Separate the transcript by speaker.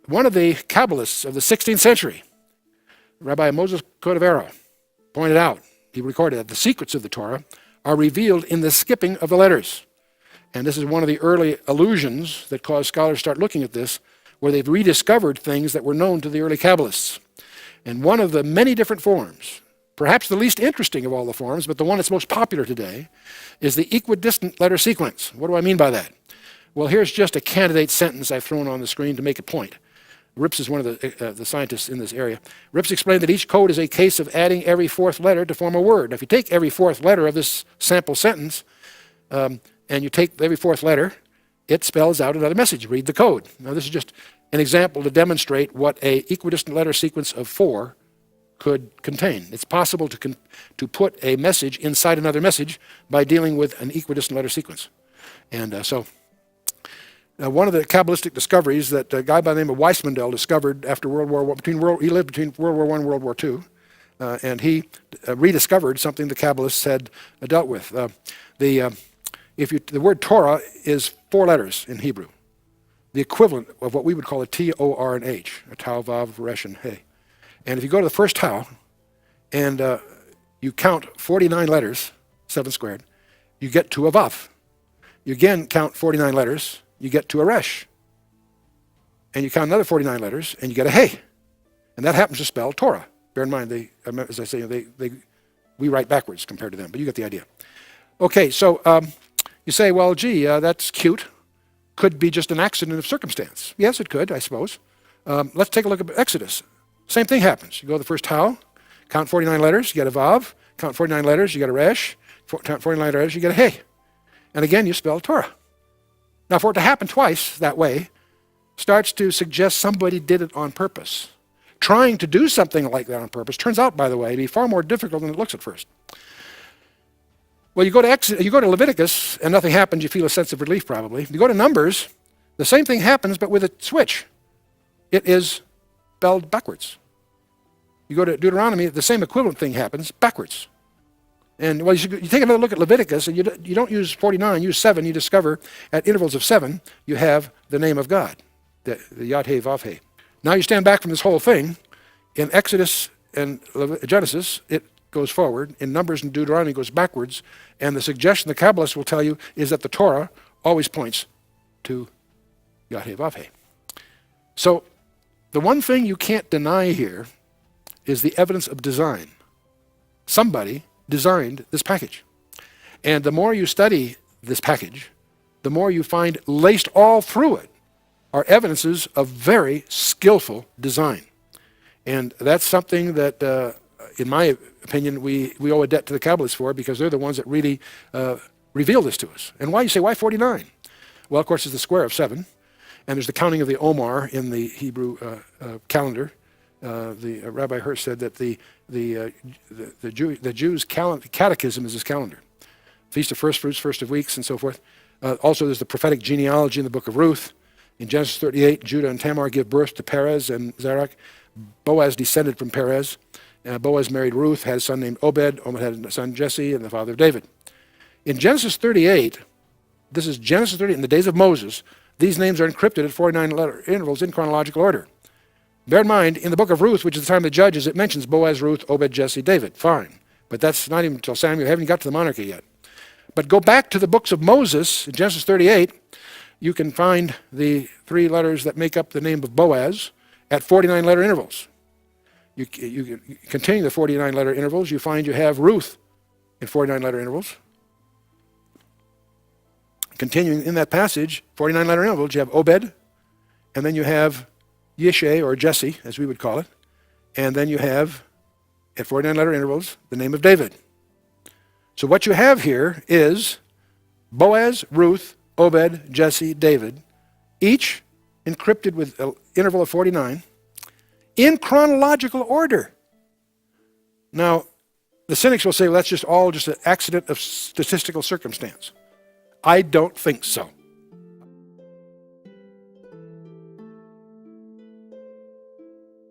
Speaker 1: one of the Kabbalists of the 16th century, Rabbi Moses Cordovero, pointed out, he recorded that the secrets of the Torah are revealed in the skipping of the letters. And this is one of the early allusions that caused scholars to start looking at this, where they've rediscovered things that were known to the early Kabbalists. And one of the many different forms, perhaps the least interesting of all the forms, but the one that's most popular today, is the equidistant letter sequence. What do I mean by that? Well, here's just a candidate sentence I've thrown on the screen to make a point. Rips is one of the scientists in this area. Rips explained that each code is a case of adding every fourth letter to form a word. Now, if you take every fourth letter of this sample sentence, and you take every fourth letter, it spells out another message. Read the code. Now, this is just an example to demonstrate what a equidistant letter sequence of 4 could contain. It's possible to put a message inside another message by dealing with an equidistant letter sequence. And so one of the Kabbalistic discoveries that a guy by the name of Weissmandel discovered after World War I, he lived between World War I and World War II, and he rediscovered something the Kabbalists had dealt with. The word Torah is 4 letters in Hebrew, the equivalent of what we would call a T, O, R, and H, a Tau, Vav, Resh, and He. And if you go to the first Tau, and you count 49 letters, 7 squared, you get to a Vav. You again count 49 letters, you get to a Resh. And you count another 49 letters, and you get a He. And that happens to spell Torah. Bear in mind, as I say, we write backwards compared to them, but you get the idea. Okay, so you say, well, gee, that's cute. Could be just an accident of circumstance. Yes, it could, I suppose. Let's take a look at Exodus. Same thing happens. You go to the first Tau, count 49 letters, you get a Vav. Count 49 letters, you get a Resh. Count 49 letters, you get a He. And again, you spell Torah. Now, for it to happen twice that way starts to suggest somebody did it on purpose. Trying to do something like that on purpose turns out, by the way, to be far more difficult than it looks at first. Well, you go to Leviticus, and nothing happens. You feel a sense of relief, probably. You go to Numbers, the same thing happens, but with a switch. It is spelled backwards. You go to Deuteronomy, the same equivalent thing happens backwards. And well, you take another look at Leviticus, and you don't use 49, use 7. You discover at intervals of 7, you have the name of God, the Yad He Vav He. Now you stand back from this whole thing. In Exodus and Genesis, it goes forward. In Numbers and Deuteronomy, it goes backwards. And the suggestion the Kabbalists will tell you is that the Torah always points to Yad He Vav He. So the one thing you can't deny here is the evidence of design. Somebody designed this package. And the more you study this package, the more you find laced all through it are evidences of very skillful design. And that's something that, in my opinion, we owe a debt to the Kabbalists for, because they're the ones that really reveal this to us. And why, you say, why 49? Well, of course, it's the square of 7. And there's the counting of the Omar in the Hebrew calendar. The Rabbi Hirsch said that the Jews' catechism is his calendar. Feast of First Fruits, First of Weeks, and so forth. Also, there's the prophetic genealogy in the book of Ruth. In Genesis 38, Judah and Tamar give birth to Perez and Zerach. Boaz descended from Perez. Boaz married Ruth, had a son named Obed. Obed had a son Jesse, and the father of David. In Genesis 38, this is Genesis 38, in the days of Moses, these names are encrypted at 49 letter intervals in chronological order. Bear in mind, in the book of Ruth, which is the time of the Judges, it mentions Boaz, Ruth, Obed, Jesse, David. Fine. But that's not even until Samuel. We haven't got to the monarchy yet. But go back to the books of Moses, in Genesis 38, you can find the 3 letters that make up the name of Boaz at 49 letter intervals. You continue the 49 letter intervals, you find you have Ruth in 49 letter intervals. Continuing in that passage, 49 letter intervals, you have Obed, and then you have Yishay, or Jesse, as we would call it, and then you have, at 49 letter intervals, the name of David. So what you have here is Boaz, Ruth, Obed, Jesse, David, each encrypted with an interval of 49 in chronological order. Now, the cynics will say, well, that's just an accident of statistical circumstance. I don't think so.